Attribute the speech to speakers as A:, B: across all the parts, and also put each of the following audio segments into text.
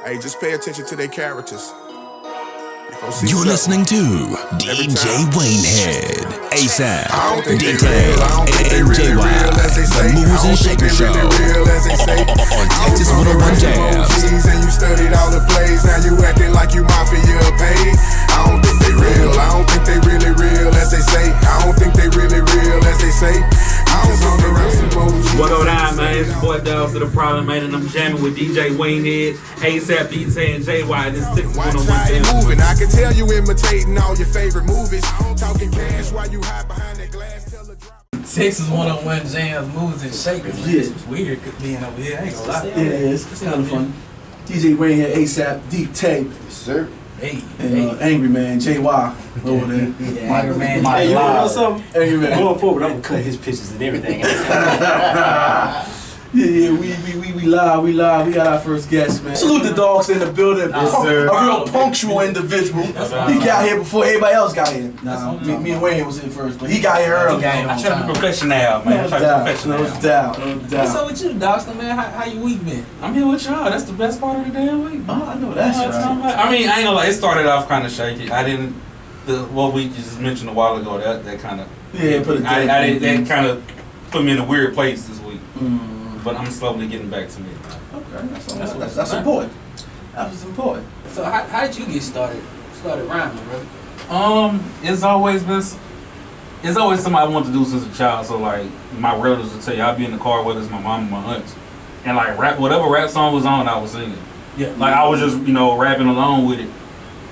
A: Hey, just pay attention to their characters.
B: You're listening to DJ Waynehead, ASAP, Detail, and JY, the Movers and Shakers Show on Texas 101 Jams.
A: And you studied all the plays, now you acting like you mafia paid. I don't think they real, I don't think they really real as they say. I don't think they really real as they say.
C: What Go Dine, man? It's your boy Dogsta The Problem, man, and I'm jamming with DJ Waynehead, ASAP, Detail, and JY. This is 101
A: moving. I can tell you imitating all your favorite movies. Talking cash while you hide behind that glass.
D: Texas 101 Jams, Moves and Shakers.
E: Yeah.
D: It's weird being over here. I ain't gonna lie.
E: Yeah, it's kind of fun. DJ Waynehead, ASAP, Deep Tape.
F: Yes, sir.
D: Hey,
E: And Angry Man, JY over there.
D: Yeah, Angry Man.
F: Hey, you wanna know something?
E: Angry Man.
F: Going forward, I'm gonna cut his pictures and everything.
E: Yeah, we live, we got our first guest, man. Salute the dogs in the building.
F: Yes, sir.
E: A real punctual individual. He got here before everybody else got here. Nah, me and Wayne was here first, but he got here early.
C: I try to be professional, man. I try to be professional.
E: No doubt.
D: What's up with you, Dogsta, man? How your week been?
C: I'm here with y'all. That's the best part of the damn week.
E: Oh, I know that's right.
C: I mean, I ain't gonna lie. It started off kind of shaky. I didn't. What we just mentioned a while ago. That kind of.
E: Yeah, put it.
C: That kind of put me in a weird place this week. But I'm slowly getting back to me.
E: Okay, that's important. That's important.
D: So how did you get started rhyming, bro?
C: It's always something I wanted to do since a child. So like my relatives would tell you, I'd be in the car, whether it's my mom or my aunts, and like whatever rap song was on, I was singing.
D: Yeah.
C: Like I was just rapping along with it,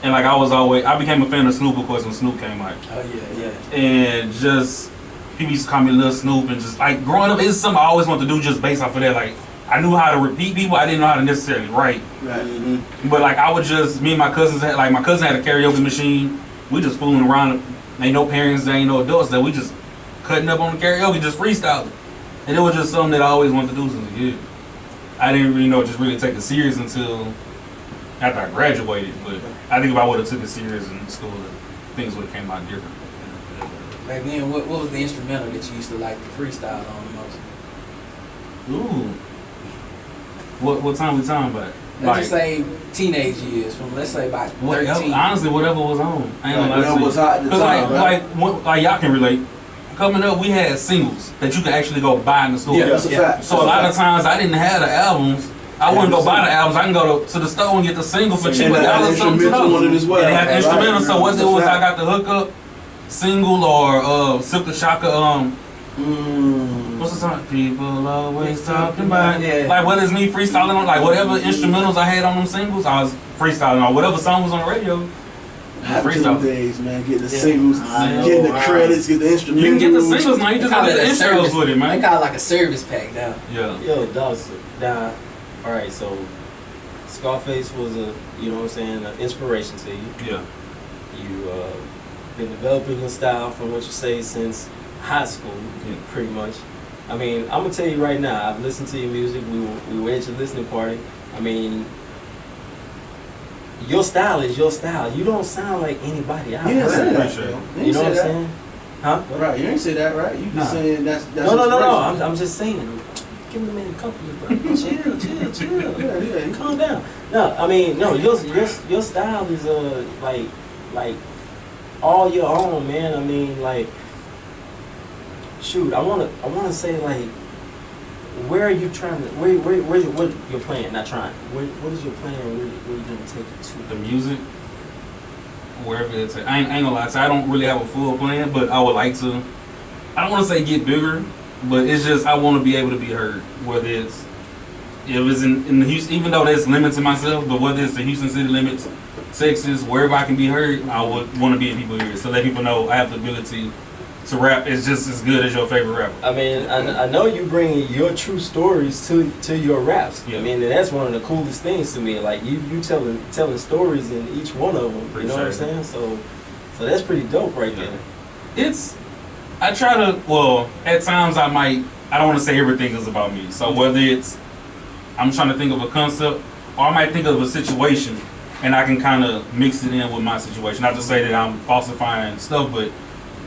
C: and like I became a fan of Snoop, of course, when Snoop came out.
D: Oh yeah.
C: And just people used to call me Lil Snoop, and just like growing up, it's something I always wanted to do just based off of that. Like I knew how to repeat people, I didn't know how to necessarily write.
E: Right. Mm-hmm.
C: But like I would just, me and my cousins had, like my cousin had a karaoke machine. We just fooling around. Ain't no parents, ain't no adults. That we just cutting up on the karaoke, just freestyling. And it was just something that I always wanted to do since a kid. I didn't really just really take it serious until after I graduated. But I think if I would have took it serious in school, things would have came out different.
D: Back then, what was the instrumental that you used to like to freestyle on the most?
C: Ooh. What time we talking about?
D: Let's just say teenage years, from let's say about 13.
C: Honestly, whatever was on. I ain't gonna lie to you.
E: Whatever was hot at the time,
C: like y'all can relate. Coming up, we had singles that you could actually go buy in the store.
E: Yeah, that's a fact.
C: So a lot of times I didn't have the albums. I wouldn't go buy the albums. I can go to the store and get the single for cheap.
E: And they had instrumental on it as well.
C: And they had instrumental. So what it was,
E: That's a
C: I got the hookup single or Silk the Shaka. What's the song? People always talking about.
D: Yeah.
C: Like whether it's me freestyling on, like whatever instrumentals I had on them singles, I was freestyling on whatever song was on the radio.
E: Happy them days, man. Getting the singles, getting the credits, get the instrumentals.
C: You can get the singles now. You just got the intros with it, man.
D: They call it like a service pack now.
C: Yeah.
F: Yo, dogs. Nah. All right, so Scarface was an inspiration to you.
C: Yeah.
F: You been developing your style from what you say since high school, pretty much. I mean, I'm gonna tell you right now. I've listened to your music. We were at your listening party. I mean, your style is your style. You don't sound like anybody I've heard.
E: That,
F: you know what I'm saying? Huh?
E: Right. You ain't say that, right? You just saying that's
F: No. I'm just saying. Give the man a company, bro. Chill.
E: Yeah.
F: Calm down. No, I mean, no. Your style is like all your own, man. I mean, like, shoot. I wanna say like, where are you trying to? What your plan? Not trying. What is your plan? Where you gonna take it to?
C: The music, wherever it's at. I ain't gonna lie to you, I don't really have a full plan, but I would like to. I don't want to say get bigger, but it's just I want to be able to be heard. Whether it's in the Houston, even though that's limiting myself, but whether it's the Houston city limits, Texas, wherever I can be heard, I would want to be in people's ears. So let people know I have the ability to rap is just as good as your favorite rapper.
F: I mean, I know you bring your true stories to your raps.
C: Yeah.
F: I mean, that's one of the coolest things to me. Like you telling stories in each one of them. You know what I'm saying? So that's pretty dope right there.
C: I try to. At times I don't want to say everything is about me. So whether it's I'm trying to think of a concept, or I might think of a situation, and I can kind of mix it in with my situation. Not to say that I'm falsifying stuff, but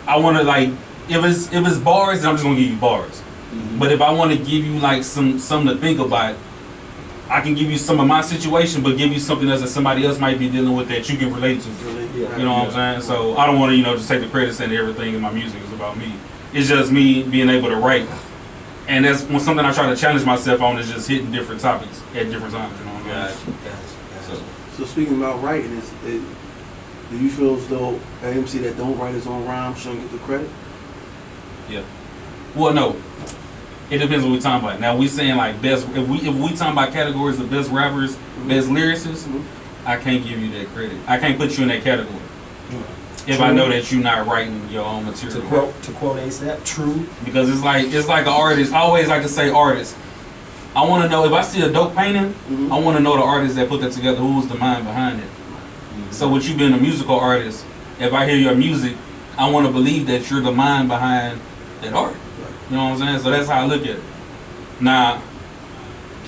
C: I want to like if it's bars, then I'm just gonna give you bars. Mm-hmm. But if I want to give you like something to think about, I can give you some of my situation, but give you something else that somebody else might be dealing with that you can relate to. You know what I'm saying? So I don't want to, just take the credit saying everything in my music is about me. It's just me being able to write. And that's something I try to challenge myself on, is just hitting different topics at different times. You know what I'm saying?
G: So speaking about writing, do you feel as though an MC that don't write his own rhymes shouldn't get the credit?
C: Yeah. Well, no. It depends what we're talking about. Now we saying like best. If we talking about categories of best rappers, best lyricists, I can't give you that credit. I can't put you in that category. If I know that you're not writing your own material.
F: To quote ASAP, true.
C: Because it's like an artist. I always like to say artist. I want to know if I see a dope painting. I want to know the artist that put that together. Who was the mind behind it? So with you being a musical artist, if I hear your music, I want to believe that you're the mind behind that art. You know what I'm saying? So that's how I look at it. Now,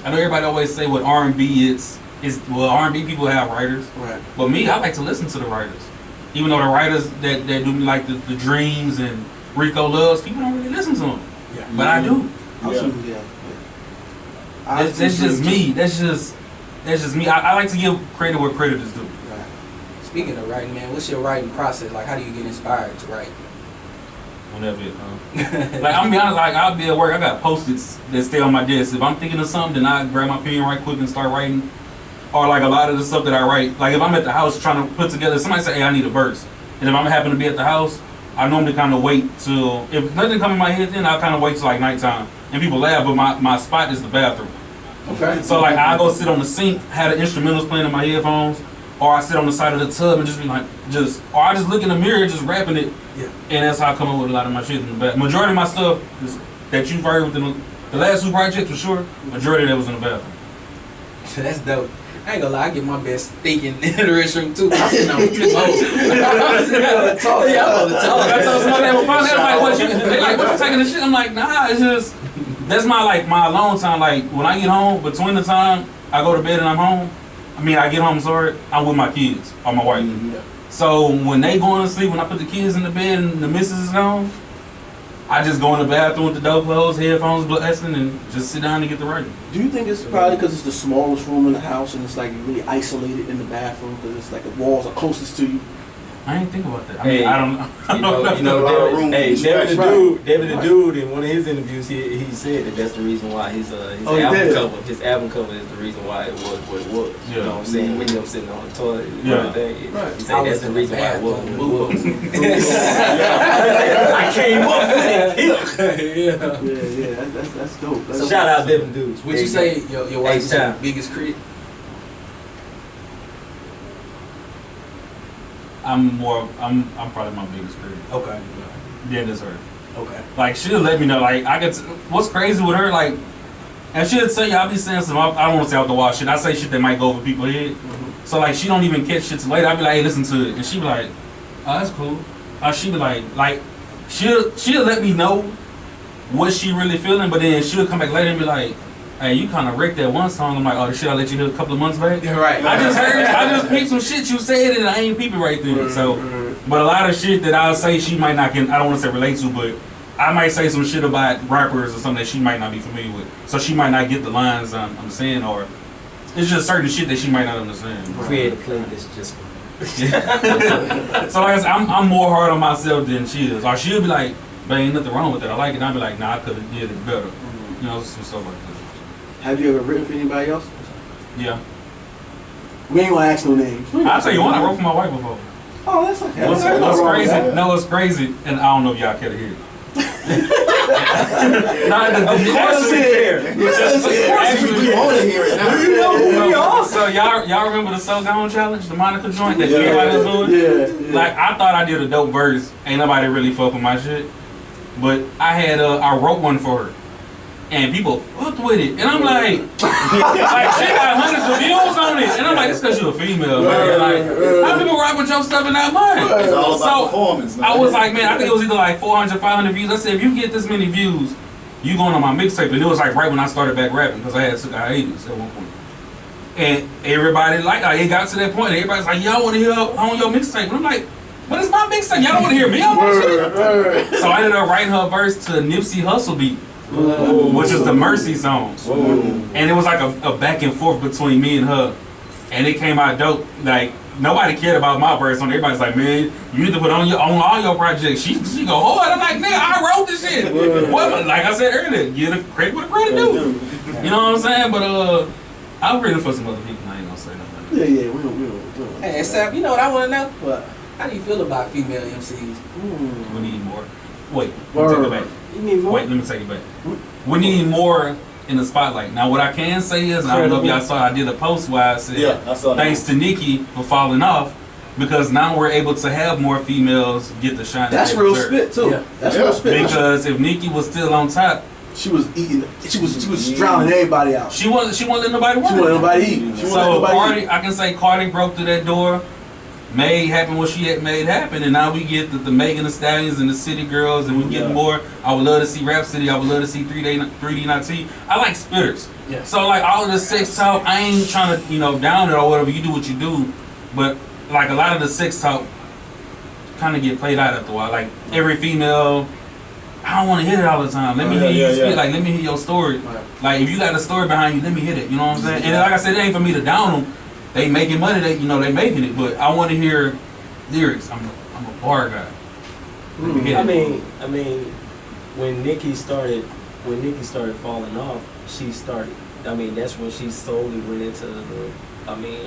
C: I know everybody always say with R&B, R&B people have writers.
G: Right.
C: But me, I like to listen to the writers. Even though the writers that do me like the Dreams and Rico Loves, people don't really listen to them.
G: Yeah.
C: But I do.
G: Yeah.
C: That's just me. That's just me. I like to give credit where credit is due.
D: Right. Speaking of writing, man, what's your writing process? Like, how do you get inspired to write?
C: Whenever it comes. Like, I'm gonna be honest, like, I'll be at work, I got Post-its that stay on my desk. If I'm thinking of something, then I grab my pen right quick and start writing. Or like a lot of the stuff that I write, like if I'm at the house trying to put together, somebody say, hey, I need a verse. And if I'm happen to be at the house, I normally kind of wait till, if nothing come in my head, then I'll kind of wait till like nighttime. And people laugh, but my spot is the bathroom.
G: Okay.
C: So like I go sit on the sink, have the instrumentals playing in my headphones, or I sit on the side of the tub and just be like, or I just look in the mirror just rapping it.
G: Yeah.
C: And that's how I come up with a lot of my shit in the back. Majority of my stuff that you've heard within the last two projects for sure, majority of that was in the bathroom.
D: That's dope. I ain't gonna lie, I get my best thinking in the restroom too. I'm sitting on flip mode. I'm sitting on the toilet. Yeah, I'm on the toilet.
C: I told somebody that was like, what you taking this shit? I'm like, nah, it's just, that's my alone time. Like, when I get home, between the time I go to bed and I'm home, I get home, I'm with my kids, or my wife. Mm-hmm. So when they going to sleep, when I put the kids in the bed and the missus is gone, I just go in the bathroom with the door closed, headphones blasting, and just sit down and get the writing.
G: Do you think it's probably because it's the smallest room in the house and it's like really isolated in the bathroom because it's like the walls are closest to you?
C: I ain't think about that. I don't know.
F: David the Dude, in one of his interviews, he said that that's the reason why his album cover is the reason why it was what it was.
C: Yeah.
F: You know what I'm saying? With him sitting on the toilet and everything.
G: Right.
F: He said that's the reason why it was what it was. I came up with it.
G: Yeah, that's dope.
F: So shout out David the Dude.
D: Would you say your wife is your biggest critic?
C: I'm probably my biggest critic.
G: Okay.
C: Then it's her.
G: Okay.
C: Like, she'll let me know, like, what's crazy with her, like, and she'll tell you, I'll be saying some, I don't want to say out the wall shit, I say shit that might go over people's head. Mm-hmm. So, like, she don't even catch shit till later. I'll be like, hey, listen to it. And she be like, oh, that's cool. Or she be like, she'll let me know what she really feeling, but then she'll come back later and be like, hey, you kind of wrecked that one song. I'm like, oh, the shit I let you hear a couple of months back?
D: Yeah, right.
C: I just peeped some shit you said and I ain't peeping right there. So, but a lot of shit that I'll say she might not get, I don't want to say relate to, but I might say some shit about rappers or something that she might not be familiar with. So she might not get the lines I'm saying, or it's just certain shit that she might not understand.
F: Create a playlist just for
C: So like I said, I'm more hard on myself than she is. Or she'll be like, but ain't nothing wrong with it. I like it. And I'll be like, nah, I could have did it better. You know, some stuff like that.
G: Have you ever written for anybody else?
C: Yeah.
G: We ain't gonna ask no names.
C: I'll tell you one, I wrote for my wife before.
G: Oh, that's okay.
C: What's crazy? No, it's crazy, and I don't know if y'all care to hear it.
G: We want to hear it now.
C: You know who we are. So y'all remember the So Gone challenge, the Monica joint that everybody was doing?
G: Yeah.
C: Like, I thought I did a dope verse. Ain't nobody really fuck with my shit. But I wrote one for her. And people fucked with it. And I'm like she got hundreds of views on it. And I'm like, it's because you're a female, man. Like, how people rock with your stuff and not mine?
E: It's all about performance, man.
C: I was like, man, I think it was either like 400, 500 views. I said, if you get this many views, you going on my mixtape. And it was like right when I started back rapping, because I had took a hiatus at one point. And everybody it got to that point. And everybody's like, y'all want to hear on your mixtape? And I'm like, but it's my mixtape. Y'all don't want to hear me on my shit. So I ended up writing her verse to Nipsey Hussle beat. which is the Mercy song. And it was like a back and forth between me and her. And it came out dope. Like, nobody cared about my verse on. Everybody's like, man, you need to put on all your projects. She go hard. I'm like, nigga, I wrote this shit. What? Like I said earlier, give the credit what the credit due. You know what I'm saying? But I'm ready for some other people. I ain't gonna say nothing.
G: Yeah, we don't.
D: Hey, Sam, you know what I want to know?
G: What?
D: How do you feel about female MCs?
C: We need more. Wait, let me take it back.
F: You need more?
C: Wait, let me take it back. We need more in the spotlight. Now, what I can say is, I don't know if y'all saw, I did a post where I said,
H: I saw that.
C: thanks to Nikki for falling off, because now we're able to have more females get the shine.
G: That's real spit too.
D: Yeah.
G: That's real spit.
C: Because if Nikki was still on top,
G: she was eating. She was drowning everybody out.
C: she wasn't letting nobody work.
G: She wasn't nobody eat. She wasn't
C: So
G: nobody
C: Cardi,
G: eat.
C: I can say Cardi broke through that door, made happen what she had made happen, and now we get the Megan Thee Stallions and the City Girls, and we get more. I would love to see Rhapsody. I would love to see 3D Naughty. I like spitters.
D: Yeah.
C: So like all of the sex talk, I ain't trying to down it or whatever. You do what you do, but like a lot of the sex talk kind of get played out after a while. Like every female, I don't want to hit it all the time. Let me hear you speak. Like let me hear your story.
D: Right.
C: Like if you got a story behind you, let me hit it. You know what I'm saying? And like I said, it ain't for me to down them. They making money. They making it. But I want to hear lyrics. I'm a bar guy. Let me hit it.
F: I mean, when Nikki started falling off, she started. I mean, that's when she slowly went into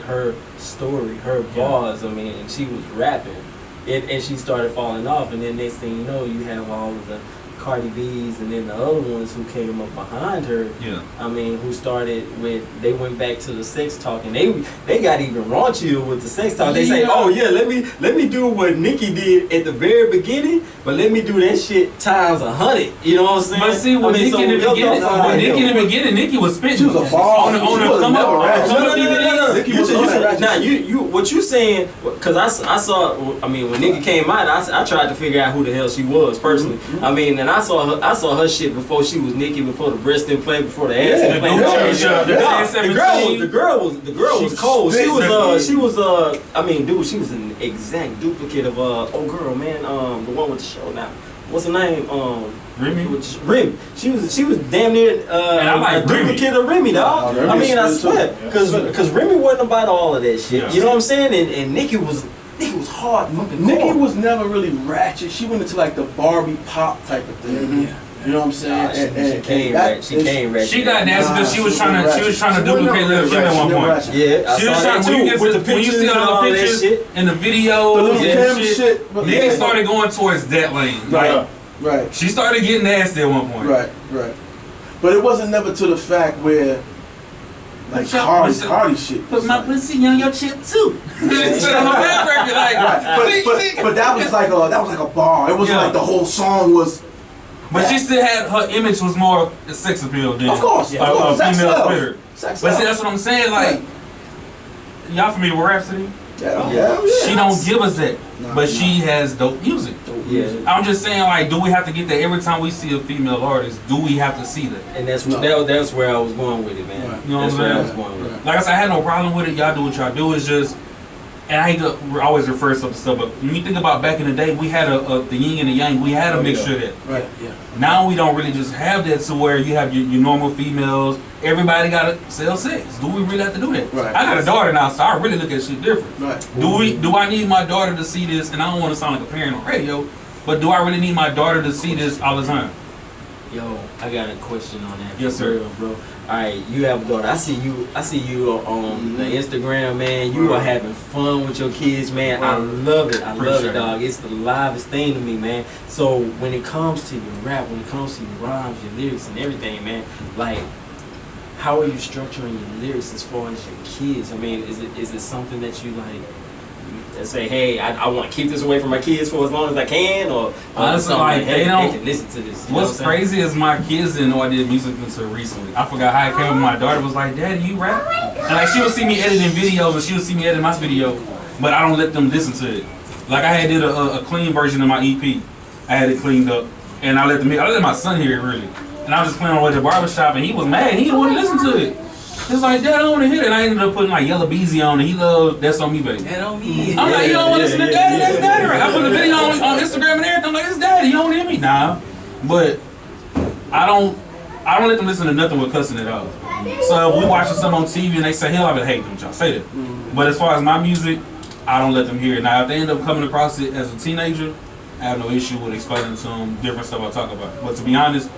F: her story, her bars. I mean, and she was rapping, and she started falling off. And then next thing you know, you have all of the Cardi B's, and then the other ones who came up behind her.
C: Yeah.
F: I mean, who started with, they went back to the sex talk, and they got even raunchier with the sex talk. They say, oh yeah, let me do what Nikki did at the very beginning, but let me do that shit times 100. You know what I'm saying?
C: But see, when Nikki in the beginning, Nikki was spitting.
G: She was a bar.
C: On the come up.
F: No.
G: Nikki was ratchet.
F: Now you what you saying? Because I saw. I mean, when Nikki came out, I tried to figure out who the hell she was personally. I mean, and I saw her shit before she was Nikki, before the breast didn't play, before the ass didn't play. The girl was cold. She was I mean, dude, she was an exact duplicate of old girl, man. The one with the show now. What's her name? Remy. She was damn near a duplicate of Remy, dog. I mean, I swear, because Remy wasn't about all of that shit. You know what I'm saying? And Nikki was hard fucking.
G: Nikki was never really ratchet. She went into like the Barbie pop type of thing. Yeah. You know what I'm saying?
F: She came ratchet.
C: She got nasty because she was trying to duplicate Lil Kim at one point.
F: Yeah,
C: she was trying to. When you see all the pictures and the videos and shit, Nikki started going towards that lane.
G: Right.
C: She started getting nasty at one point.
G: Right. But it wasn't never to the fact where like Cardi shit.
C: Put my pussy on your chip too. But
G: that was like a bar. It wasn't like the whole song was.
C: But she still had, her image was more sex appeal than
G: of course.
C: A female spitter.
G: But
C: see, that's what I'm saying. Like, y'all familiar with Rhapsody?
G: Yeah.
C: She don't give us that, but she has dope music.
F: Yeah.
C: I'm just saying, like, do we have to get that every time we see a female artist? Do we have to see that?
F: And that's where I was going with it, man.
C: Right. You know what I'm saying? Like I said, I had no problem with it. Y'all do what y'all do. It's just, and I hate to always refer stuff to stuff, but when you think about back in the day, we had the yin and the yang. We had a mixture of that.
G: Right. Yeah.
C: Now we don't really just have that to where you have your normal females. Everybody gotta sell sex. Do we really have to do that?
G: Right.
C: I got a daughter now, so I really look at shit different.
G: Right.
C: Do I need my daughter to see this? And I don't want to sound like a parent on radio, but do I really need my daughter to see this all the time?
F: Yo, I got a question on that.
C: Yes, sir.
F: Real, bro. Alright, you have a daughter. I see you on the Instagram, man. You are having fun with your kids, man. I love it. I love it, dog. It's the livest thing to me, man. So when it comes to your rap, when it comes to your rhymes, your lyrics and everything, man, like, how are you structuring your lyrics as far as your kids? I mean, is it something that you like say, hey, I want to keep this away from my kids for as long as I can, or
C: honestly, like they can
F: listen to this.
C: What's crazy is my kids didn't know I did music until recently. I forgot how it came. My daughter was like, "Daddy, you rap?" And like she would see me editing videos, and she would see me edit my video, but I don't let them listen to it. Like I had did a clean version of my EP. I had it cleaned up, and I let my son hear it really. And I was just playing on at the barbershop, and he was mad. He didn't want to listen to it. It's like, Dad, I don't want to hear it. And I ended up putting like Yellow Beezy on, and he loved That's On Me, Baby.
D: That on me.
C: I'm like, you don't want to listen to Daddy? That's Daddy, right? I put the video on Instagram and everything. I'm like, it's Daddy. You don't want to hear me? Nah. But I don't I don't let them listen to nothing with cussing at all. So if we watching something on TV and they say hell, I be hate them, y'all say that. But as far as my music, I don't let them hear it. Now if they end up coming across it as a teenager, I have no issue with explaining to them different stuff I talk about. But to be honest,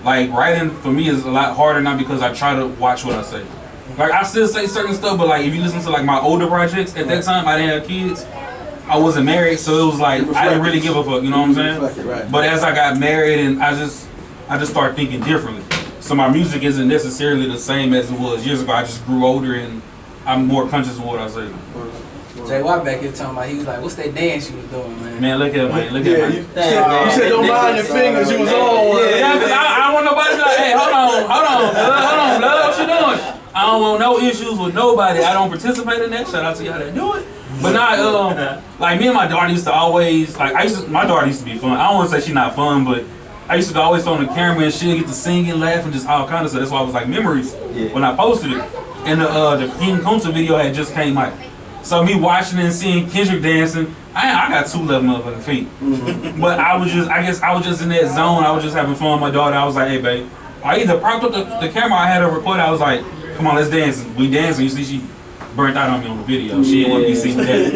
C: like writing for me is a lot harder now because I try to watch what I say. Like I still say certain stuff, but like if you listen to like my older projects, at that time I didn't have kids. I wasn't married, so it was like I didn't really give a fuck, you know what I'm saying?
G: Right.
C: But as I got married and I just started thinking differently. So my music isn't necessarily the same as it was years ago. I just grew older and I'm more conscious of what I say.
D: Jay Watt back here talking about, he was like, what's that dance you was doing, man?
C: Man, look at me, look
E: Yeah,
C: at me.
E: you said don't mind your fingers. You was on one.
C: Yeah, cause I don't want nobody to be like, hey, hold on, blood, what you doing? I don't want no issues with nobody. I don't participate in that. Shout out to y'all that do it. But now, like me and my daughter used to always, like my daughter used to be fun. I don't want to say she's not fun, but I used to always throw on the camera and she'd get to singing, laughing, just all kind of stuff. That's why I was like memories when I posted it. And the King Kunta video had just came out. So me watching it and seeing Kendrick dancing, I got 2 left motherfucking feet. But I guess I was just in that zone. I was just having fun with my daughter. I was like, hey babe, I either propped up the camera, I had her record. I was like, come on, let's dance. We dancing. You see, she burnt out on me on the video. She didn't want to be seen with that.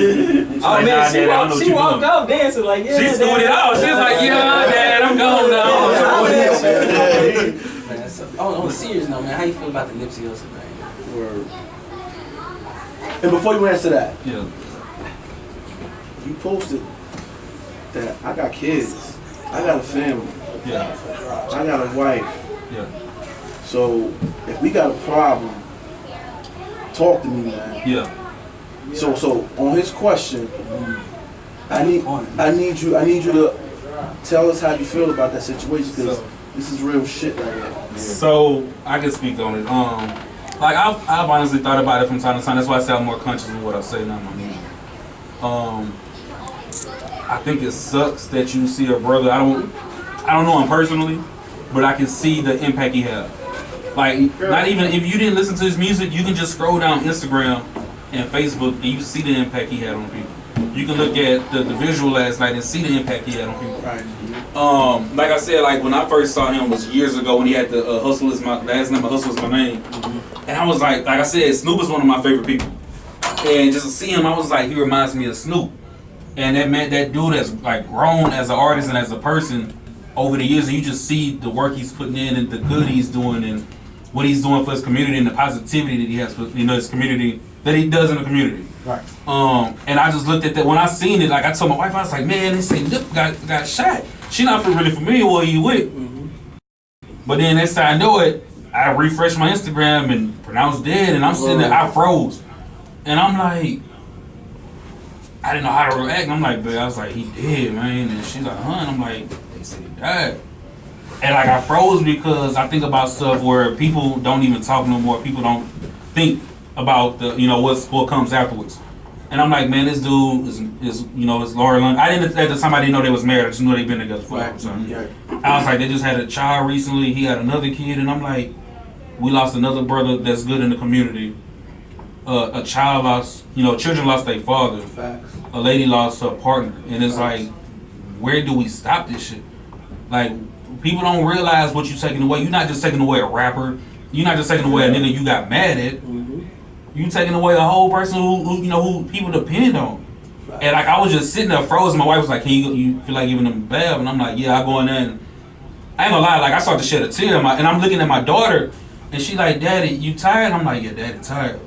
F: Oh
C: like,
F: man,
C: Dad,
F: she walked off dancing like, yeah.
C: She stood it out. She was like, yeah, Dad, I'm gone now.
D: Man, so, on a serious note, man, how you feel about the Nipsey Hussle thing?
G: Word. And before you answer that,
C: Yeah.
G: you posted that I got kids, I got a family,
C: Yeah.
G: I got a wife.
C: Yeah.
G: So if we got a problem, talk to me, man.
C: Yeah.
G: So on his question, I need you to tell us how you feel about that situation because this is real shit right here.
C: So I can speak on it. Like I've honestly thought about it from time to time. That's why I say I'm more conscious of what I say, not my music. I think it sucks that you see a brother. I don't know him personally, but I can see the impact he had. Like not even if you didn't listen to his music, you can just scroll down Instagram and Facebook and you see the impact he had on people. You can look at the visual last night and see the impact he had on people.
G: Right.
C: Like I said, like when I first saw him was years ago when he had the Hustle is my last name, Hustle is my name, and I was like I said, Snoop is one of my favorite people, and just to see him, I was like, he reminds me of Snoop, and that dude has like grown as an artist and as a person over the years, and you just see the work he's putting in and the good he's doing and what he's doing for his community and the positivity that he has for his community that he does in the community.
G: Right.
C: And I just looked at that when I seen it. Like I told my wife, I was like, man, they say Nip got shot. She not really familiar with what he with. But then next time I know it, I refreshed my Instagram and pronounced dead, and I'm sitting there, I froze, and I'm like, I didn't know how to react. And I'm like, but I was like, he dead, man. And she's like, huh? And I'm like, they said he died. And like I froze because I think about stuff where people don't even talk no more. People don't think about the what comes afterwards. And I'm like, man, this dude is Laura London. I didn't at the time I didn't know they was married. I just knew they'd been together for a long time. I was like, they just had a child recently. He had another kid, and I'm like, we lost another brother that's good in the community. A child lost, children lost their father.
G: Facts.
C: A lady lost her partner, and it's like, where do we stop this shit? Like, people don't realize what you're taking away. You're not just taking away a rapper. You're not just taking away a nigga you got mad at. You taking away a whole person who people depend on. And like I was just sitting there frozen. My wife was like, "Can you feel like giving them a bath?" And I'm like, "Yeah." I go in there and I ain't gonna lie, like I started to shed a tear. And I'm looking at my daughter, and she like, "Daddy, you tired?" I'm like, "Yeah, Daddy, tired."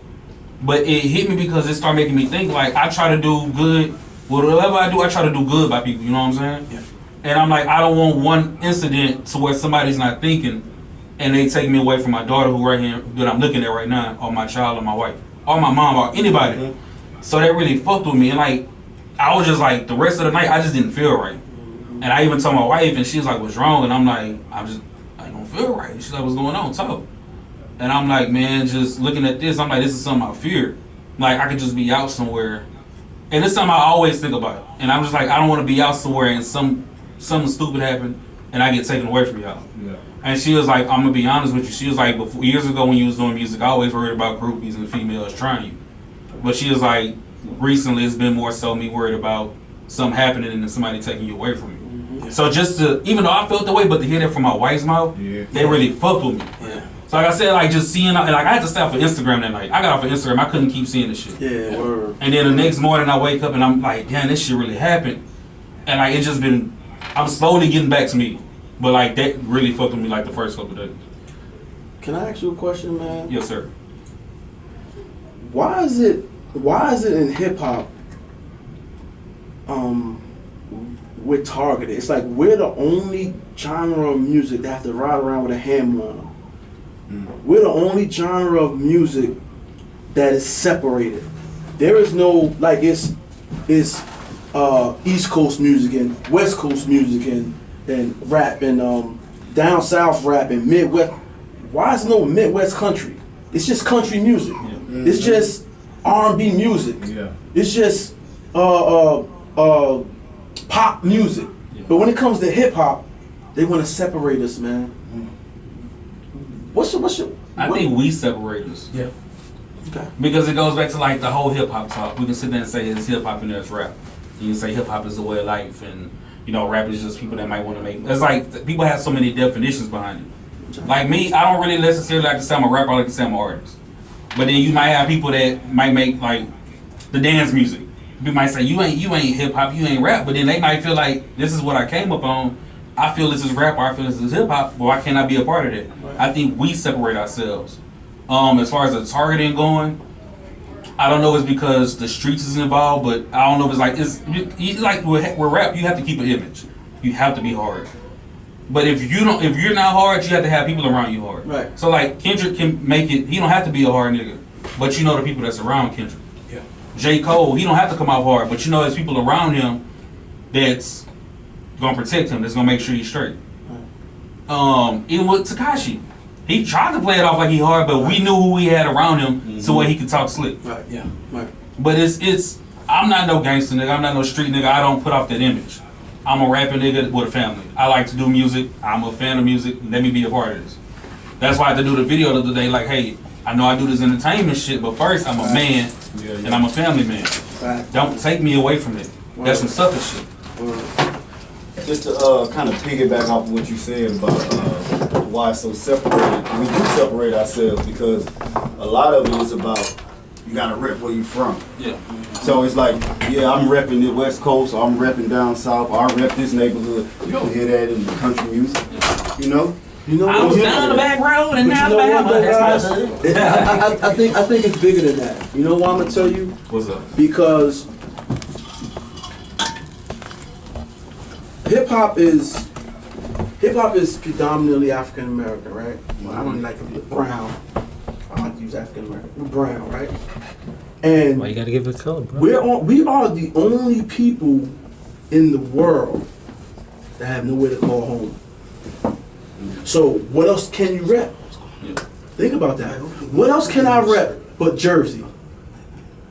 C: But it hit me because it started making me think. Like I try to do good. Whatever I do, I try to do good by people. You know what I'm saying? Yeah. And I'm like, I don't want one incident to where somebody's not thinking. And they take me away from my daughter who right here that I'm looking at right now, or my child, or my wife, or my mom, or anybody. So that really fucked with me. And like, I was just like, the rest of the night, I just didn't feel right. And I even told my wife, and she was like, what's wrong? And I'm like, I don't feel right. She's like, what's going on? Talk. And I'm like, man, just looking at this, I'm like, this is something I fear. Like, I could just be out somewhere. And it's something I always think about. And I'm just like, I don't want to be out somewhere and something stupid happened and I get taken away from y'all. Yeah. And she was like, I'm gonna be honest with you. She was like, before years ago when you was doing music, I always worried about groupies and females trying you. But she was like, recently it's been more so me worried about something happening and somebody taking you away from you. So just to, even though I felt the way, but to hear that from my wife's mouth, they really fucked with me.
D: Yeah.
C: So like I said, like just seeing, like I had to stay off of Instagram that night. I got off of Instagram, I couldn't keep seeing this shit.
G: Yeah, word.
C: And then the next morning I wake up and I'm like, damn, this shit really happened. And like it's just been, I'm slowly getting back to me. But like that really fucked with me like the first couple of days.
G: Can I ask you a question, man?
C: Yes, sir.
G: Why is it in hip hop we're targeted? It's like we're the only genre of music that have to ride around with a hammer on them. We're the only genre of music that is separated. There is no, like, it's East Coast music and West Coast music and rap and down south rap and Midwest. Why is no Midwest country? It's just country music. It's just R&B music. It's just pop music. But when it comes to hip hop, they want to separate us, man.
C: I think we separate us.
D: Yeah.
G: Okay.
C: Because it goes back to like the whole hip hop talk. We can sit there and say it's hip hop and there's rap. You can say hip hop is a way of life, and you know rap is just people that might want to make. It's like people have so many definitions behind it. Like me, I don't really necessarily like to say I'm a rapper. I like to say I'm an artist. But then you might have people that might make like the dance music. People might say you ain't hip hop, you ain't rap. But then they might feel like this is what I came up on. I feel this is rap or I feel this is hip hop. But why can't I be a part of that? Right. I think we separate ourselves. As far as the targeting going, I don't know if it's because the streets is involved, but I don't know if it's like it's like with rap, you have to keep an image. You have to be hard. But if you're not hard, you have to have people around you hard.
G: Right.
C: So like Kendrick can make it. He don't have to be a hard nigga, but you know the people that's around Kendrick.
D: Yeah.
C: J. Cole, he don't have to come out hard, but you know there's people around him that's gonna protect him. That's gonna make sure he's straight. Right. Even with Tekashi, he tried to play it off like he hard, but we knew who we had around him, so where he could talk slick.
G: Right. Yeah. Right.
C: But it's I'm not no gangster nigga. I'm not no street nigga. I don't put off that image. I'm a rapping nigga with a family. I like to do music. I'm a fan of music. Let me be a part of this. That's why I had to do the video the other day. Like, hey, I know I do this entertainment shit, but first I'm a man and I'm a family man.
G: Right.
C: Don't take me away from it. That's some sucker shit.
H: Just to kind of piggyback off of what you said about why it's so separated. We do separate ourselves because a lot of it is about you gotta rep where you from.
C: Yeah.
H: So it's like, yeah, I'm repping the West Coast, or I'm repping down south, or I rep this neighborhood. You don't hear that in the country music, you know?
C: I was down the back road and now the back road.
G: I think it's bigger than that. You know why I'm gonna tell you?
C: What's up?
G: Because hip hop is predominantly African American, right? Well, I don't like to be brown. I like to use African American. We're brown, right? And
F: Why you gotta give it a color, bro?
G: we are the only people in the world that have nowhere to call home. So what else can you rep?
C: Yeah.
G: Think about that. What else can I rep but Jersey?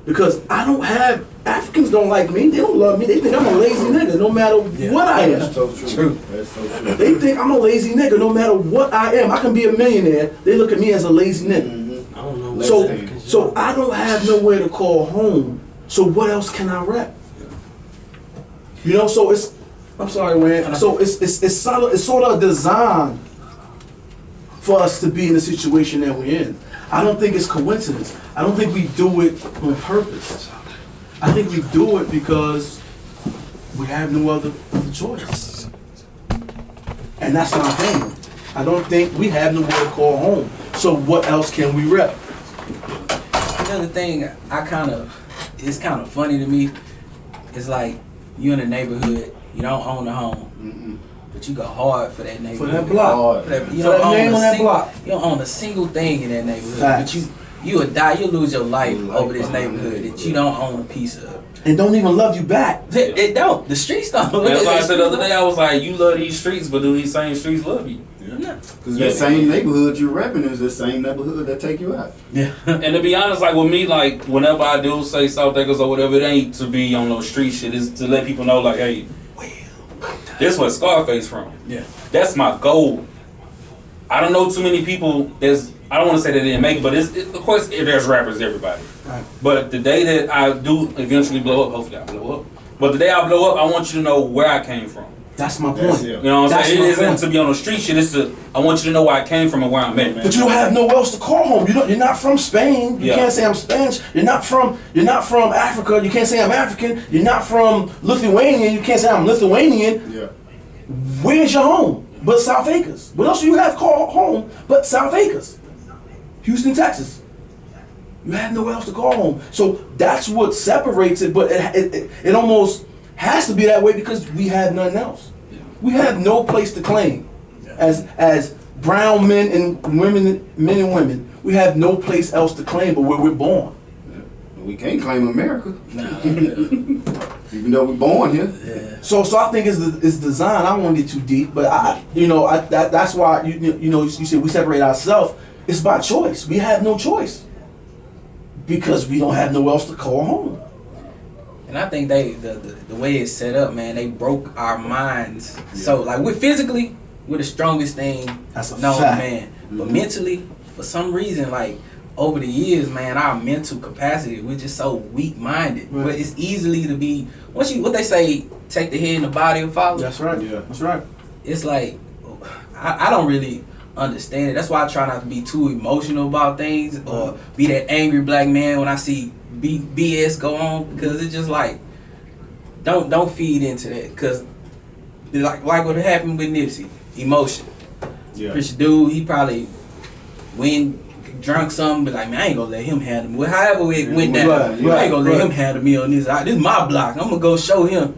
G: Because I don't have, Africans don't like me. They don't love me. They think I'm a lazy nigga no matter what I am.
H: That's so true. That's so true.
G: They think I'm a lazy nigga no matter what I am. I can be a millionaire. They look at me as a lazy nigga.
F: I don't know.
G: So I don't have nowhere to call home. So what else can I rep? You know, so it's, I'm sorry, Wayne. So it's sort of designed for us to be in the situation that we're in. I don't think it's coincidence. I don't think we do it on purpose. I think we do it because we have no other choice. And that's my thing. I don't think we have nowhere to call home. So what else can we rep?
D: Another thing it's kind of funny to me. It's like you in a neighborhood, you don't own a home, but you go hard for that neighborhood.
G: For that block.
D: You
G: For that name on that block.
D: You don't own a single thing in that neighborhood.
G: Facts.
D: But you would die. You lose your life over this neighborhood that you don't own a piece of.
G: And don't even love you back.
D: It don't. The streets don't.
C: That's why I said the other day, I was like, you love these streets, but do these same streets love you?
H: Because that same neighborhood you're repping is the same neighborhood that take you out.
D: Yeah.
C: And to be honest, like with me, like whenever I do say South Acres or whatever, it ain't to be on no street shit. It's to let people know, like, hey, this where Scarface from.
D: Yeah.
C: That's my goal. I don't know too many people. I don't want to say they didn't make it, but of course there's rappers, everybody.
G: Right.
C: But the day that I do eventually blow up, hopefully I blow up. But the day I blow up, I want you to know where I came from.
G: That's my
H: That's
G: point.
H: it.
C: You know what I'm
G: That's
C: saying? It
G: my
C: isn't
G: point.
C: to be on the street shit. It's to, I want you to know where I came from and where I'm at.
H: Man.
G: But you don't have nowhere else to call home. You're not from Spain. You
C: Yeah.
G: can't say I'm Spanish. You're not from Africa. You can't say I'm African. You're not from Lithuania. You can't say I'm Lithuanian.
H: Yeah.
G: Where's your home? But South Acres. What else do you have called home but South Acres? Houston, Texas. You have nowhere else to call home. So that's what separates it, but it almost has to be that way because we have nothing else. We have no place to claim. As brown men and women, we have no place else to claim but where we're born.
H: We can't claim America. Even though we're born here.
D: Yeah.
G: So I think it's design. I don't want to get too deep, but that's why you said we separate ourselves. It's by choice. We have no choice because we don't have nowhere else to call home.
D: And I think the way it's set up, man, they broke our minds. So like we're the strongest thing
G: That's a
D: known,
G: fact.
D: man. But mentally, for some reason, like over the years, man, our mental capacity, we're just so weak-minded.
G: Right.
D: But it's easily to be what they say, take the head and the body and follow.
G: That's right.
H: Yeah.
G: That's right.
D: It's like I don't really understand it. That's why I try not to be too emotional about things or be that angry black man when I see BS go on, because it's just like don't feed into that, because like what happened with Nipsey, emotion.
H: Yeah.
D: Christian dude, he probably drunk something, but like, man, I ain't gonna let him handle me. However it went down, I ain't gonna let him handle me on this. This is my block. I'm gonna go show him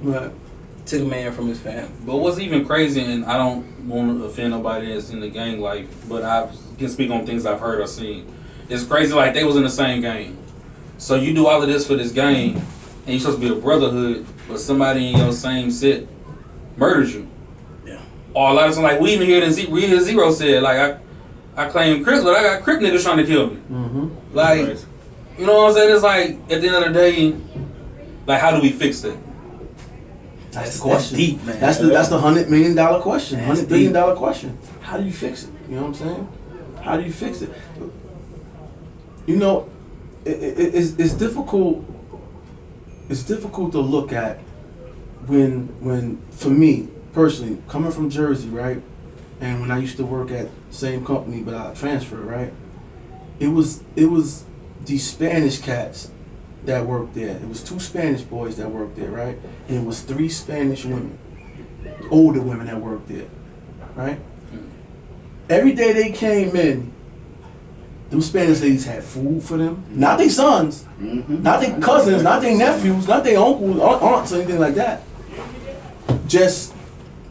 D: to the man from his family.
C: But what's even crazy, and I don't want to offend nobody that's in the gang life, but I can speak on things I've heard or seen. It's crazy, like they was in the same gang. So you do all of this for this gang, and you're supposed to be a brotherhood, but somebody in your same set murders you.
D: Yeah.
C: Or a lot of times, like we even hear Zero said, like I claim Crips, but I got Crip niggas trying to kill me.
G: Mm-hmm.
C: Like,
H: Right.
C: you know what I'm saying? It's like at the end of the day, like how do we fix that?
G: That's the question.
D: Deep, man.
G: That's the $100 million question.
D: That's
G: $100 billion question. How do you fix it? You know what I'm saying? How do you fix it? You know, it's difficult. It's difficult to look at when for me personally, coming from Jersey, right, and when I used to work at the same company but I transferred, right, it was these Spanish cats that worked there. It was 2 Spanish boys that worked there, right, and it was 3 Spanish women, older women that worked there, right. Every day they came in, them Spanish ladies had food for them. Not their sons, not their cousins, not their nephews, not their uncles, aunts, or anything like that. Just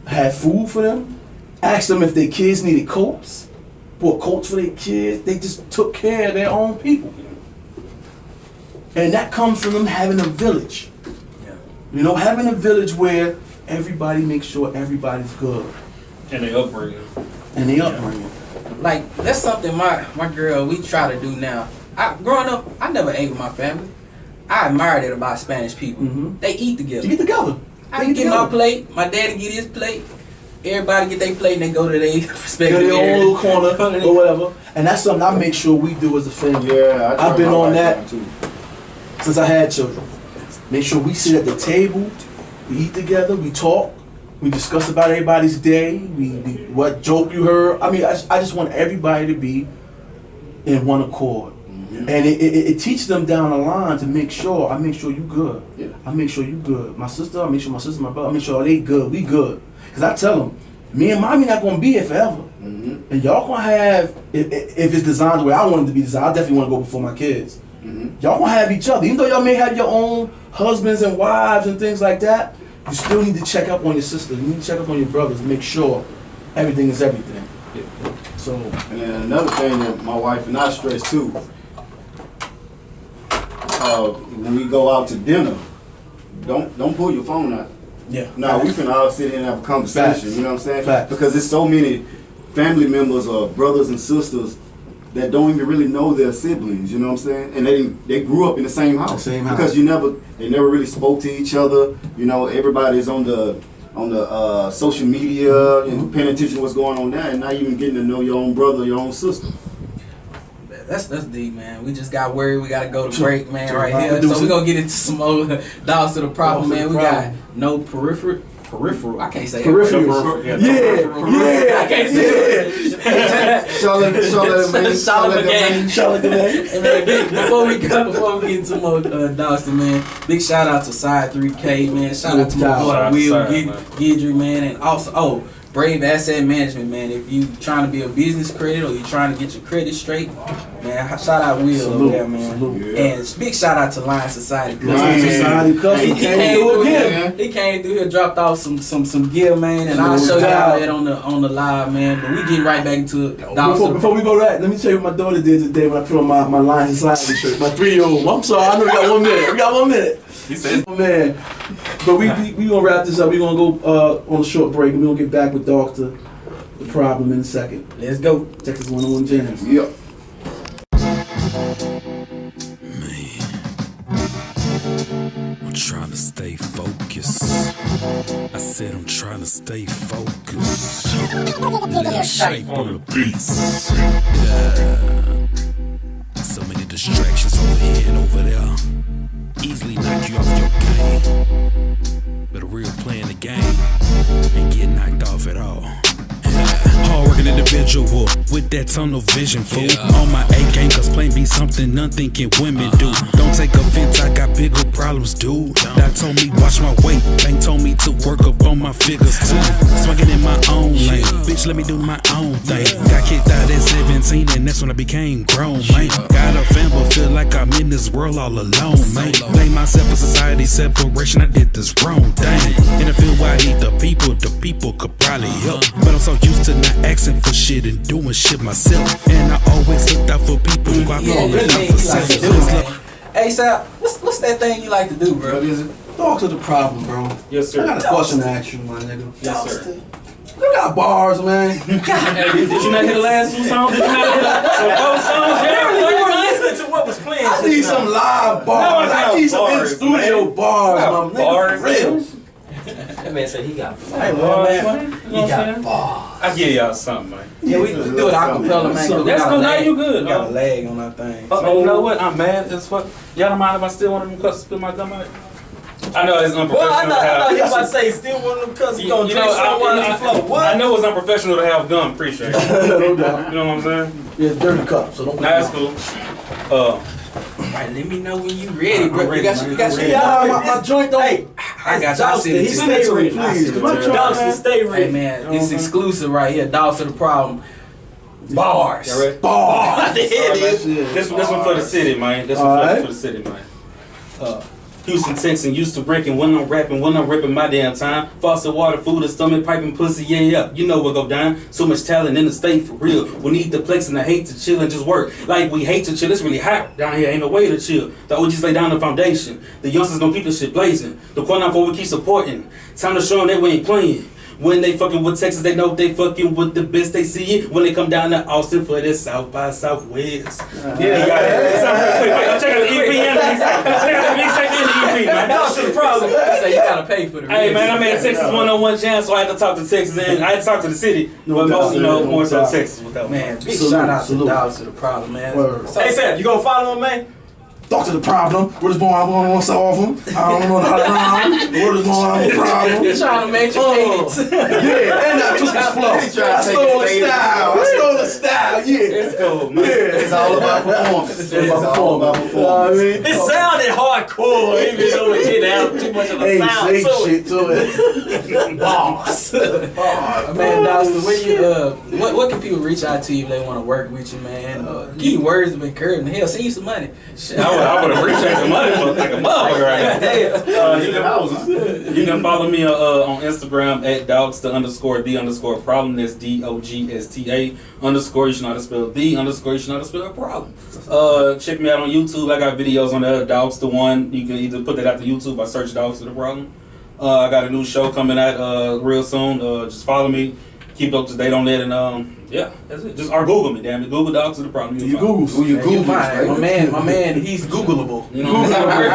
G: had food for them, asked them if their kids needed coats, bought coats for their kids. They just took care of their own people. And that comes from them having a village.
D: Yeah.
G: You know, having a village where everybody makes sure everybody's good.
C: And they upbringing.
G: And they upbringing.
D: Like that's something my girl we try to do now. Growing up, I never ate with my family. I admired it about Spanish people.
G: Mhm.
D: They eat together.
G: To get together.
D: I can get my plate. My daddy get his plate. Everybody get their plate and they go to their respective
G: Their own
D: area.
G: little corner or whatever. And that's something I make sure we do as a family.
H: Yeah,
G: I've been on that
H: too.
G: since I had children. Make sure we sit at the table, we eat together, we talk, we discuss about everybody's day, we what joke you heard. I mean, I just want everybody to be in one accord.
H: Mm-hmm.
G: And it teaches them down the line to make sure, I make sure you good.
H: Yeah.
G: I make sure you good. My sister, I make sure my sister, my brother, I make sure they good, we good. Because I tell them, me and mommy not going to be here forever.
H: Mm-hmm.
G: And y'all going to have, if it's designed the way I want it to be designed, I definitely want to go before my kids.
H: Mm-hmm.
G: Y'all gonna have each other. Even though y'all may have your own husbands and wives and things like that, you still need to check up on your sister. You need to check up on your brothers and make sure everything is everything. So,
H: And then another thing that my wife and I stress too, when we go out to dinner, don't pull your phone out.
D: Yeah.
H: No, we can all sit here and have a conversation.
G: Facts.
H: You know what I'm saying?
G: Facts.
H: Because there's so many family members or brothers and sisters that don't even really know their siblings. You know what I'm saying? And they grew up in the same house.
G: The same house.
H: Because they never really spoke to each other. You know, everybody's on the social media and paying attention to what's going on there, and not even getting to know your own brother, your own sister.
D: That's deep, man. We just got worried. We got to go to break, man, right
G: right.
D: here. So we're going to get into some more Dogsta The Problem,
G: Dogsta
D: man.
G: The
D: We
G: Problem.
D: got no peripheral. I can't say
G: Peripherals.
C: Yeah.
G: Yeah.
D: I can't say it. And man, before we get into more Dogsta, man, big shout out to Side 3K, man. Shout out to my boy Will Gidry, man, and also Brave Asset Management, man. If you trying to be a business credit or you trying to get your credit straight, man, shout out Will over there, man.
G: Salute.
D: And big shout out to Lion Society.
G: Lion Society Custom came through again.
D: He came through here, dropped off some gear, man, and I'll show y'all that on the live, man. But we getting right back into it.
G: Before we go to that, let me tell you what my daughter did today when I put on my Lion Society shirt. My 3-year-old. I'm sorry, I know we got 1 minute. We got 1 minute.
C: He said,
G: Oh, man. But we gonna wrap this up. We gonna go on a short break and we gonna get back with Dogsta The Problem in a second.
D: Let's go.
G: Texas 101 Jams.
E: Yep.
B: I'm trying to stay focused. I said I'm trying to stay focused. Little shape on the beats. Yeah. So many distractions over here and over there. Easily knock you off your game. But a real playing the game ain't get knocked off at all. Hard-working individual with that tunnel vision, fool. On my A game, cause plain be something unthinking women do. Don't take offense, I got bigger problems, dude. That told me watch my weight, bank told me to work up on my figures too. Swinging in my own lane, bitch, let me do my own thing. Got kicked out at 17 and that's when I became grown, man. Got a fan but feel like I'm in this world all alone, man. Blame myself for society separation, I did this wrong thing. In the field where I need the people could probably help. But I'm so used to not asking for shit and doing shit myself. And I always looked out for people who got more than for self.
D: Hey, Sal, what's that thing you like to do, bro?
G: What is it? Dogsta The Problem, bro.
C: yes, sir.
G: I got a question to ask you, my nigga.
C: Yes, sir.
G: You got bars, man.
C: Hey, did you not hear the last 2 songs? Did you not hear the 4 songs? Yeah,
F: You weren't listening to what was playing.
G: I need some live bars.
C: No,
G: I need some in studio bars, my nigga.
C: Bars,
G: For real.
F: That man said he got.
C: Hey, bars, man. You know
F: He
C: what I'm
F: got
C: saying?
F: bars.
C: I give y'all something, man.
D: Yeah, we do it acapella, man. 'cause we
C: That's
D: got a
C: cool. Now
D: lag.
C: you good.
D: We got a lag on our thing.
C: You know what? I'm mad as fuck. Y'all don't mind if I still want them cuss to spit my gum out? I know it's unprofessional
F: Well, I
C: to
F: thought
C: have.
F: he was about to say still one of them cuz he gonna
C: You
F: drink
C: know,
F: someone on the floor.
C: I
F: What?
C: know it's unprofessional to have gum. Appreciate it.
G: No doubt.
C: You know what I'm saying?
G: Yeah, it's dirty cup, so don't put
C: Nah, that's
G: it
C: cool.
D: Right, let me know when you ready, bro.
C: I'm ready,
D: You got
C: man.
D: your
G: on. My joint don't.
F: Hey,
D: I got y'all.
F: Dogsta, he
G: Send it
F: stay
G: to me,
F: ready.
G: please. 'Cause my joint,
F: Dogsta,
G: man.
F: stay
D: Hey
F: ready.
D: man, it's exclusive right here. Dogsta The Problem. Bars.
C: Y'all ready?
G: Bars.
C: This one for the city, man. This one
G: Alright.
C: for the city, man. Houston, Texas, used to breaking when I'm rapping, when I'm ripping my damn time. Faucet water, food, and stomach, piping pussy, yeah. You know what go down. So much talent in the state for real. We need the flex and I hate to chill and just work. Like we hate to chill, it's really hot down here, ain't no way to chill. The OGs lay down the foundation. The youngsters gonna keep the shit blazing. The corner for we keep supporting. Time to show them that we ain't playing. When they fucking with Texas, they know they fucking with the best. They see it when they come down to Austin for this South by Southwest. Yeah, check out the EP and the mixtape and the EP, man.
F: Dogsta The Problem.
D: So you gotta pay for the.
C: Hey man, I'm at Texas 101 Jam, so I had to talk to Texas and I had to talk to the city, but most, more so Texas with that.
D: Man, big
G: Salute,
D: shout out to
G: salute.
D: Dogsta The Problem, man.
G: Word.
D: So,
F: Hey, Sam, you gonna follow him, man?
G: Dogsta The Problem. Word is born, I'm going to solve him. I don't know how to rhyme. Word is born, I'm a problem.
D: you trying to make your cadence.
G: Yeah, and I took his flow. I stole the style. Yeah.
C: It's cool, man.
E: It's all about performance. It's all about performance.
F: It sounded hardcore, even though it didn't have too much of a
G: Hey,
F: sound
G: say
F: to it.
G: shit to it.
F: Boss.
D: Man, Dogsta, where you what can people reach out to you if they want to work with you, man? Give you words of encouragement. Hell, send you some money. Shit.
C: I would appreciate the money for like a motherfucker right now. You can follow me on Instagram at Dogsta_the_problem. That's DOGSTA_ You should know how to spell the _ you should know how to spell problem. Check me out on YouTube. I got videos on the Dogsta one. You can either put that out to YouTube or search Dogsta The Problem. I got a new show coming out real soon. Just follow me. Keep up to date on that, and yeah, that's it. Just or Google me, damn it. Google Dogsta The Problem.
G: You Google.
E: Who you
D: You
E: Google?
D: fine. My man, he's Googleable.
C: You know what I'm saying?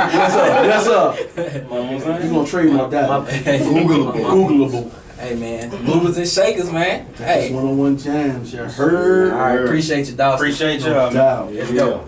G: Yes, sir.
C: You know what I'm saying?
G: You gonna trademark that? Googleable.
D: Hey man, movers and shakers, man.
G: Hey,
D: Hey,
G: 101 Jams. You heard?
D: I appreciate you, Dogsta.
C: Appreciate y'all.
G: No doubt.
D: Let's go.